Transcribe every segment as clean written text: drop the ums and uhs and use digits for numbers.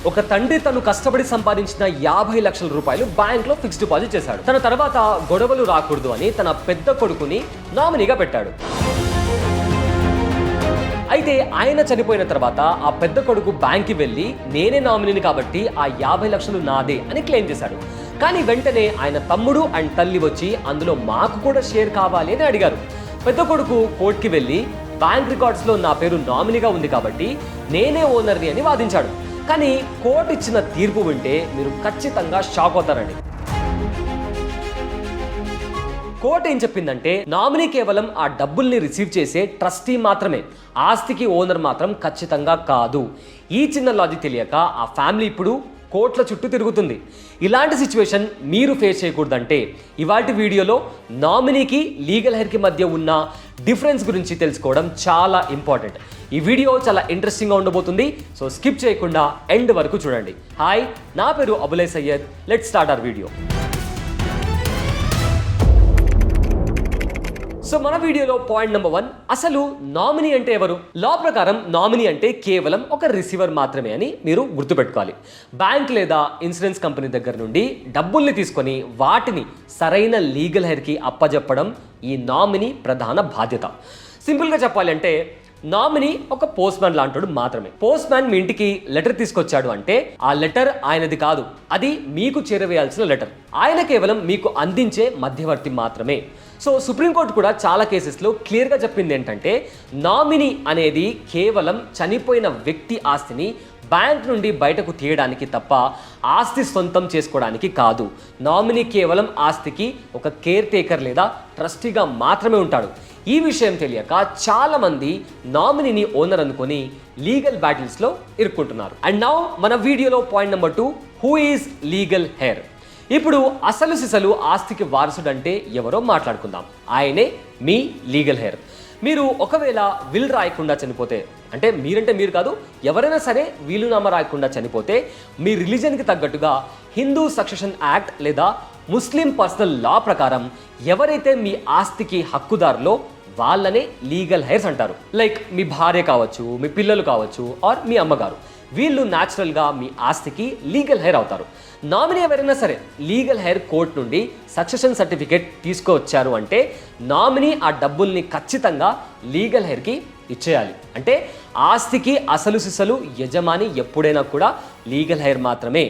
ఒక తండ్రి తను కష్టపడి సంపాదించిన 50 లక్షల రూపాయలు బ్యాంక్ లో ఫిక్స్డ్ డిపాజిట్ చేశాడు. తన తర్వాత గొడవలు రాకూడదు అని తన పెద్ద కొడుకుని నామినీగా పెట్టాడు. అయితే ఆయన చనిపోయిన తర్వాత ఆ పెద్ద కొడుకు బ్యాంక్కి వెళ్ళి నేనే నామినీని కాబట్టి ఆ 50 లక్షలు నాదే అని క్లెయిమ్ చేశాడు. కానీ వెంటనే ఆయన తమ్ముడు అండ్ తల్లి వచ్చి అందులో మాకు కూడా షేర్ కావాలి అని అడిగారు. పెద్ద కొడుకు కోర్టుకి వెళ్ళి బ్యాంక్ రికార్డ్స్ లో నా పేరు నామినీగా ఉంది కాబట్టి నేనే ఓనర్ని అని వాదించాడు. కానీ కోర్టు ఇచ్చిన తీర్పు వింటే మీరు ఖచ్చితంగా షాక్ అవుతారండి. కోర్టు ఏం చెప్పిందంటే నామినీ కేవలం ఆ డబ్బుల్ని రిసీవ్ చేసే ట్రస్టీ మాత్రమే, ఆస్తికి ఓనర్ మాత్రం ఖచ్చితంగా కాదు. ఈ చిన్న లాజిక్ తెలియక ఆ ఫ్యామిలీ ఇప్పుడు కోర్టుల చుట్టూ తిరుగుతుంది. ఇలాంటి సిచ్యువేషన్ మీరు ఫేస్ చేయకూడదంటే ఇవాల్టి వీడియోలో నామినీకి లీగల్ హెయిర్కి మధ్య ఉన్న డిఫరెన్స్ గురించి తెలుసుకోవడం చాలా ఇంపార్టెంట్. ఈ వీడియో చాలా ఇంట్రెస్టింగ్గా ఉండబోతుంది, సో స్కిప్ చేయకుండా ఎండ్ వరకు చూడండి. హాయ్, నా పేరు Abulai Sayyad. Let's start our video. సో మన వీడియోలో పాయింట్ నెంబర్ 1, అసలు నామినీ అంటే ఎవరు? లా ప్రకారం నామినీ అంటే కేవలం ఒక రిసీవర్ మాత్రమే అని మీరు గుర్తుపెట్టుకోవాలి. బ్యాంక్ లేదా ఇన్సూరెన్స్ కంపెనీ దగ్గర నుండి డబ్బుల్ని తీసుకొని వాటిని సరైన లీగల్ హెయిర్కి అప్పజెప్పడం ఈ నామినీ ప్రధాన బాధ్యత. సింపుల్గా చెప్పాలి అంటే నామినీ ఒక పోస్ట్ మ్యాన్ లాంటాడు మాత్రమే. పోస్ట్ మ్యాన్ మీ ఇంటికి లెటర్ తీసుకొచ్చాడు అంటే ఆ లెటర్ ఆయనది కాదు, అది మీకు చేరవేయాల్సిన లెటర్. ఆయన కేవలం మీకు అందించే మధ్యవర్తి మాత్రమే. సో సుప్రీంకోర్టు కూడా చాలా కేసెస్లో క్లియర్గా చెప్పింది ఏంటంటే నామినీ అనేది కేవలం చనిపోయిన వ్యక్తి ఆస్తిని బ్యాంక్ నుండి బయటకు తీయడానికి తప్ప ఆస్తి సొంతం చేసుకోవడానికి కాదు. నామినీ కేవలం ఆస్తికి ఒక కేర్ టేకర్ లేదా ట్రస్టీగా మాత్రమే ఉంటాడు. ఈ విషయం తెలియక చాలా మంది నామినీని ఓనర్ అనుకొని లీగల్ బ్యాటిల్స్లో ఇరుక్కుంటున్నారు. అండ్ నౌ మన వీడియోలో point number 2, who is legal heir. ఇప్పుడు అసలు సిసలు ఆస్తికి వారసుడు అంటే ఎవరో మాట్లాడుకుందాం. ఆయనే మీ లీగల్ హెయిర్. మీరు ఒకవేళ విల్ రాయకుండా చనిపోతే, అంటే మీరంటే మీరు కాదు, ఎవరైనా సరే వీలునామా రాయకుండా చనిపోతే మీ రిలీజన్కి తగ్గట్టుగా హిందూ సక్సెషన్ యాక్ట్ లేదా ముస్లిం పర్సనల్ లా ప్రకారం ఎవరైతే మీ ఆస్తికి హక్కుదారులో వాళ్ళనే లీగల్ హెయిర్స్ అంటారు. లైక్ మీ భార్య కావచ్చు, మీ పిల్లలు కావచ్చు, ఆర్ మీ అమ్మగారు. వీళ్ళు న్యాచురల్గా మీ ఆస్తికి లీగల్ హెయిర్ అవుతారు. నామినీ ఎవరైనా సరే లీగల్ హెయిర్ కోర్టు నుండి సక్సెషన్ సర్టిఫికేట్ తీసుకువచ్చారు అంటే నామినీ ఆ డబ్బుల్ని ఖచ్చితంగా లీగల్ హెయిర్కి ఇచ్చేయాలి. అంటే ఆస్తికి అసలు సిసలు యజమాని ఎప్పుడైనా కూడా లీగల్ హెయిర్ మాత్రమే,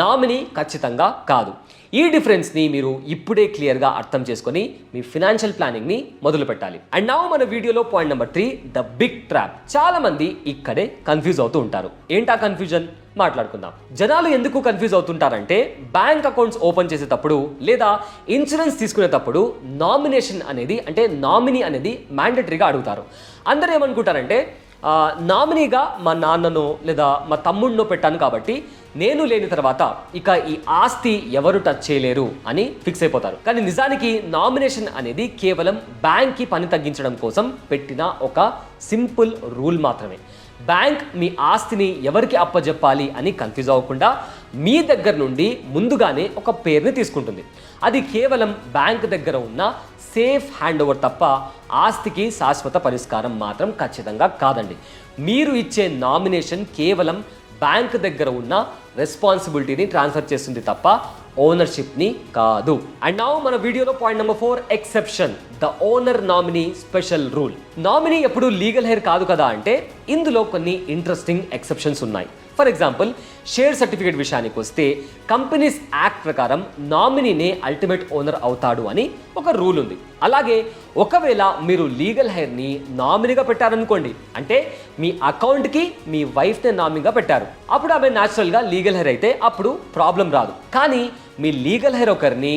నామినీ ఖచ్చితంగా కాదు. ఈ డిఫరెన్స్ని మీరు ఇప్పుడే క్లియర్గా అర్థం చేసుకొని మీ ఫినాన్షియల్ ప్లానింగ్ని మొదలు పెట్టాలి. అండ్ నౌ మన వీడియోలో point number 3, the big trap. చాలా మంది ఇక్కడే కన్ఫ్యూజ్ అవుతూ ఉంటారు. ఏంటా కన్ఫ్యూజన్ మాట్లాడుకుందాం. జనాలు ఎందుకు కన్ఫ్యూజ్ అవుతుంటారంటే బ్యాంక్ అకౌంట్స్ ఓపెన్ చేసేటప్పుడు లేదా ఇన్సూరెన్స్ తీసుకునేటప్పుడు నామినేషన్ అనేది అంటే నామినీ అనేది మ్యాండేటరీగా అడుగుతారు. అందరూ ఏమనుకుంటారంటే నామినీగా మా నాన్ననో లేదా మా తమ్ముడినో పెట్టాను కాబట్టి నేను లేని తర్వాత ఇక ఈ ఆస్తి ఎవరు టచ్ చేయలేరు అని ఫిక్స్ అయిపోతారు. కానీ నిజానికి నామినేషన్ అనేది కేవలం బ్యాంక్కి పని తగ్గించడం కోసం పెట్టిన ఒక సింపుల్ రూల్ మాత్రమే. బ్యాంక్ మీ ఆస్తిని ఎవరికి అప్పజెప్పాలి అని కన్ఫ్యూజ్ అవ్వకుండా మీ దగ్గర నుండి ముందుగానే ఒక పేరుని తీసుకుంటుంది. అది కేవలం బ్యాంక్ దగ్గర ఉన్న సేఫ్ హ్యాండ్ ఓవర్ తప్ప ఆస్తికి శాశ్వత పరిష్కారం మాత్రం ఖచ్చితంగా కాదండి. మీరు ఇచ్చే నామినేషన్ కేవలం బ్యాంక్ దగ్గర ఉన్న రెస్పాన్సిబిలిటీని ట్రాన్స్ఫర్ చేస్తుంది తప్ప ఓనర్షిప్ని కాదు. అండ్ నౌ మన వీడియోలో point number 4, exception, the owner nominee special rule. Nominee ఎప్పుడు లీగల్ హెయిర్ కాదు కదా అంటే ఇందులో కొన్ని ఇంట్రెస్టింగ్ ఎక్సెప్షన్స్ ఉన్నాయి. ఫర్ ఎగ్జాంపుల్ షేర్ సర్టిఫికేట్ విషయానికి వస్తే కంపెనీస్ యాక్ట్ ప్రకారం నామినీనే అల్టిమేట్ ఓనర్ అవుతాడు అని ఒక రూల్ ఉంది. అలాగే ఒకవేళ మీరు లీగల్ హెయిర్ని నామినీగా పెట్టారనుకోండి, అంటే మీ అకౌంట్కి మీ వైఫ్నే నామినీగా పెట్టారు, అప్పుడు ఆమె న్యాచురల్గా లీగల్ హెయిర్ అయితే అప్పుడు ప్రాబ్లం రాదు. కానీ మీ లీగల్ హెయిర్ ఒకరిని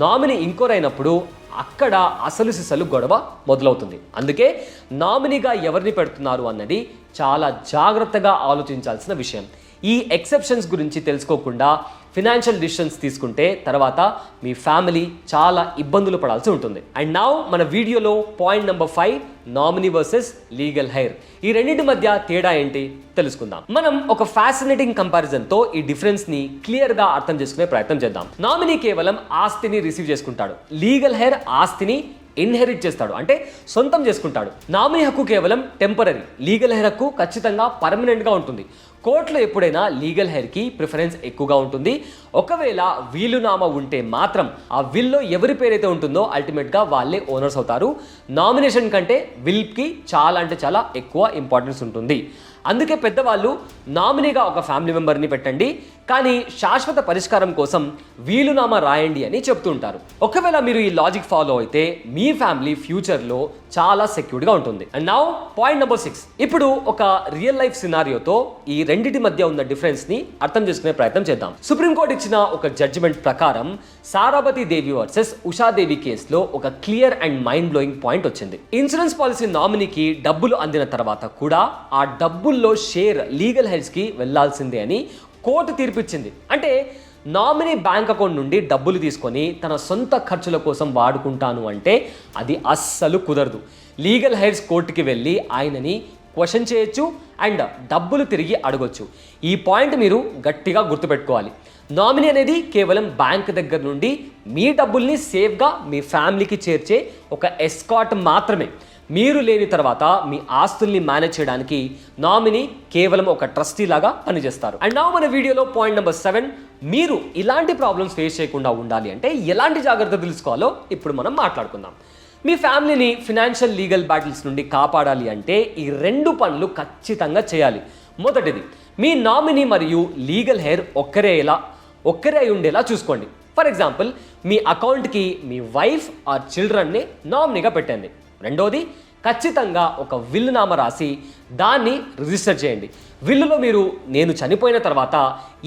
నామినీ ఇంకోరైనప్పుడు అక్కడ అసలు సిసలు గొడవ మొదలవుతుంది. అందుకే నామినీగా ఎవరిని పెడుతున్నారు అన్నది చాలా జాగ్రత్తగా ఆలోచించాల్సిన విషయం. ఈ ఎక్సెప్షన్స్ గురించి తెలుసుకోకుండా ఫినాన్షియల్ డిసిషన్స్ తీసుకుంటే తర్వాత మీ ఫ్యామిలీ చాలా ఇబ్బందులు పడాల్సి ఉంటుంది. అండ్ నౌ మన వీడియోలో point number 5, nominee versus legal heir. ఈ రెండింటి మధ్య తేడా ఏంటి తెలుసుకుందాం. మనం ఒక ఫ్యాసినేటింగ్ కంపారిజన్ తో ఈ డిఫరెన్స్ ని క్లియర్ గా అర్థం చేసుకునే ప్రయత్నం చేద్దాం. నామినీ కేవలం ఆస్తిని రిసీవ్ చేసుకుంటాడు, లీగల్ హెయిర్ ఆస్తిని ఇన్హెరిట్ చేస్తాడు, అంటే సొంతం చేసుకుంటాడు. నామినీ హక్కు కేవలం టెంపరరీ, లీగల్ హెయిర్ హక్కు ఖచ్చితంగా పర్మనెంట్గా ఉంటుంది. కోర్టులో ఎప్పుడైనా లీగల్ హెయిర్కి ప్రిఫరెన్స్ ఎక్కువగా ఉంటుంది. ఒకవేళ వీలునామా ఉంటే మాత్రం ఆ విల్లో ఎవరి పేరైతే ఉంటుందో అల్టిమేట్గా వాళ్ళే ఓనర్స్ అవుతారు. నామినేషన్ కంటే విల్కి చాలా అంటే చాలా ఎక్కువ ఇంపార్టెన్స్ ఉంటుంది. అందుకే పెద్దవాళ్ళు నామినీగా ఒక ఫ్యామిలీ మెంబర్ని పెట్టండి, కానీ శాశ్వత పరిష్కారం కోసం వీలునామా రాయండి అని చెప్తూ ఉంటారు. ఒకవేళ మీరు ఈ లాజిక్ ఫాలో అయితే మీ ఫ్యామిలీ ఫ్యూచర్లో చాలా సెక్యూర్డ్గా ఉంటుంది. And now point number 6. ఇప్పుడు ఒక రియల్ లైఫ్ సినారియోతో ఈ రెండింటి మధ్య ఉన్న డిఫరెన్స్ని అర్థం చేసుకునే ప్రయత్నం చేద్దాం. సుప్రీంకోర్టు ఇచ్చిన ఒక జడ్జిమెంట్ ప్రకారం సారాభతి దేవి వర్సెస్ ఉషాదేవి కేసులో ఒక clear and mind blowing point వచ్చింది. ఇన్సూరెన్స్ పాలసీ నామినీకి డబ్బులు అందిన తర్వాత కూడా ఆ డబ్బుల్లో షేర్ లీగల్ హెయిర్స్కి వెళ్లాల్సిందే అని కోర్టు తీర్పిచ్చింది. అంటే నామినీ బ్యాంక్ అకౌంట్ నుండి డబ్బులు తీసుకొని తన సొంత ఖర్చుల కోసం వాడుకుంటాను అంటే అది అస్సలు కుదరదు. లీగల్ హెయిర్స్ కోర్టుకి వెళ్ళి ఆయనని క్వశ్చన్ చేయొచ్చు అండ్ డబ్బులు తిరిగి అడగొచ్చు. ఈ పాయింట్ మీరు గట్టిగా గుర్తుపెట్టుకోవాలి. నామినీ అనేది కేవలం బ్యాంక్ దగ్గర నుండి మీ డబ్బుల్ని సేఫ్గా మీ ఫ్యామిలీకి చేర్చే ఒక ఎస్కాట్ మాత్రమే. మీరు లేని తర్వాత మీ ఆస్తుల్ని మేనేజ్ చేయడానికి నామినీ కేవలం ఒక ట్రస్టీ లాగా పనిచేస్తారు. అండ్ నా మన వీడియోలో పాయింట్ నెంబర్ 7, మీరు ఇలాంటి ప్రాబ్లమ్స్ ఫేస్ చేయకుండా ఉండాలి అంటే ఎలాంటి జాగ్రత్తలు తెలుసుకోవాలో ఇప్పుడు మనం మాట్లాడుకుందాం. మీ ఫ్యామిలీని ఫినాన్షియల్ లీగల్ బ్యాటిల్స్ నుండి కాపాడాలి అంటే ఈ 2 పనులు ఖచ్చితంగా చేయాలి. మొదటిది, మీ నామినీ మరియు లీగల్ హెయిర్ ఒక్కరే అయి ఉండేలా చూసుకోండి. ఫర్ ఎగ్జాంపుల్, మీ అకౌంట్కి మీ వైఫ్ ఆర్ చిల్డ్రన్ని నామినీగా పెట్టండి. రెండోది, ఖచ్చితంగా ఒక విల్లునామా రాసి దాన్ని రిజిస్టర్ చేయండి. విల్లులో మీరు నేను చనిపోయిన తర్వాత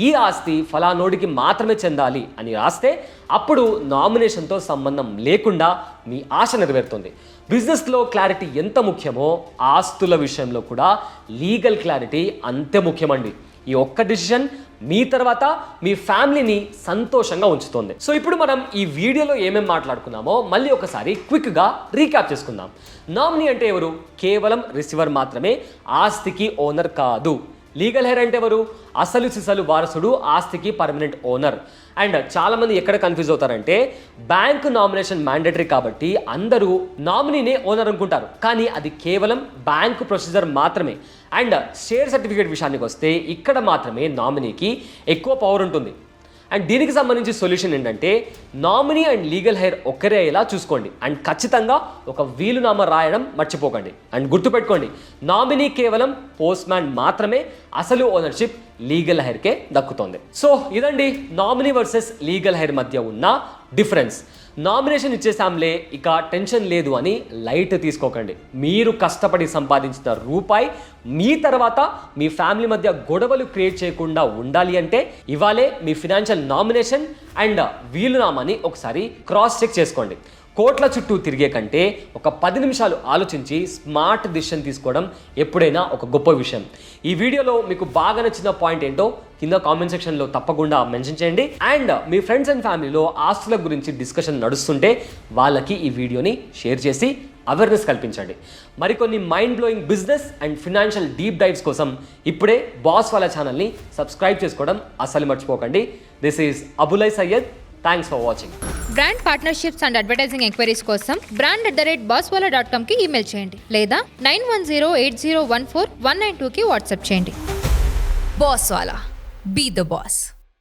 ఈ ఆస్తి ఫలానోడికి మాత్రమే చెందాలి అని రాస్తే అప్పుడు నామినేషన్తో సంబంధం లేకుండా మీ ఆశ నెరవేరుతుంది. బిజినెస్లో క్లారిటీ ఎంత ముఖ్యమో ఆస్తుల విషయంలో కూడా లీగల్ క్లారిటీ అంతే ముఖ్యమండి. ఈ ఒక్క డిసిషన్ మీ తర్వాత మీ ఫ్యామిలీని సంతోషంగా ఉంచుతుంది. సో ఇప్పుడు మనం ఈ వీడియోలో ఏమేమి మాట్లాడుకున్నామో మళ్ళీ ఒకసారి క్విక్గా రీక్యాప్ చేసుకుందాం. నామినీ అంటే ఎవరు? కేవలం రిసీవర్ మాత్రమే, ఆస్తికి ఓనర్ కాదు. లీగల్ హెయిర్ అంటే ఎవరు? అసలు సిసలు వారసుడు, ఆస్తికి పర్మనెంట్ ఓనర్. అండ్ చాలామంది ఎక్కడ కన్ఫ్యూజ్ అవుతారంటే బ్యాంక్ నామినేషన్ మ్యాండేటరీ కాబట్టి అందరూ నామినీనే ఓనర్ అనుకుంటారు, కానీ అది కేవలం బ్యాంక్ ప్రొసీజర్ మాత్రమే. అండ్ షేర్ సర్టిఫికేట్ విషయానికి వస్తే ఇక్కడ మాత్రమే నామినీకి ఎక్కువ పవర్ ఉంటుంది. అండ్ దీనికి సంబంధించి సొల్యూషన్ ఏంటంటే నామినీ అండ్ లీగల్ హెయిర్ ఒక్కరే అయ్యేలా చూసుకోండి. అండ్ ఖచ్చితంగా ఒక వీలునామా రాయడం మర్చిపోకండి. అండ్ గుర్తుపెట్టుకోండి, నామినీ కేవలం పోస్ట్ మ్యాన్ మాత్రమే, అసలు ఓనర్షిప్ లీగల్ హెయిర్కే దక్కుతుంది. సో ఇదండి నామినీ వర్సెస్ లీగల్ హెయిర్ మధ్య ఉన్న డిఫరెన్స్. నామినేషన్ ఇచ్చేసాంలే ఇక టెన్షన్ లేదు అని లైట్ తీసుకోకండి. మీరు కష్టపడి సంపాదించిన రూపాయి మీ తర్వాత మీ ఫ్యామిలీ మధ్య గొడవలు క్రియేట్ చేయకుండా ఉండాలి అంటే ఇవాళే మీ ఫినాన్షియల్ నామినేషన్ అండ్ వీలునామాని ఒకసారి క్రాస్ చెక్ చేసుకోండి. కోట్ల చుట్టూ తిరిగే కంటే ఒక 10 నిమిషాలు ఆలోచించి స్మార్ట్ డిసిషన్ తీసుకోవడం ఎప్పుడైనా ఒక గొప్ప విషయం. ఈ వీడియోలో మీకు బాగా నచ్చిన పాయింట్ ఏంటో కింద కామెంట్ సెక్షన్లో తప్పకుండా మెన్షన్ చేయండి. అండ్ మీ ఫ్రెండ్స్ అండ్ ఫ్యామిలీలో ఆస్తుల గురించి డిస్కషన్ నడుస్తుంటే వాళ్ళకి ఈ వీడియోని షేర్ చేసి అవేర్నెస్ కల్పించండి. మరికొన్ని mind blowing business and financial deep dives కోసం ఇప్పుడే బాస్ వాళ్ళ ఛానల్ని సబ్స్క్రైబ్ చేసుకోవడం అస్సలు మర్చిపోకండి. This is Abulai Sayyad. Thanks for watching. Brand partnerships and advertising enquiries కోసం brand@bosswala.com కి ఈమెయిల్ చేయండి లేదా 9108014192కి వాట్సాప్ చేయండి. Bosswala. Be the boss.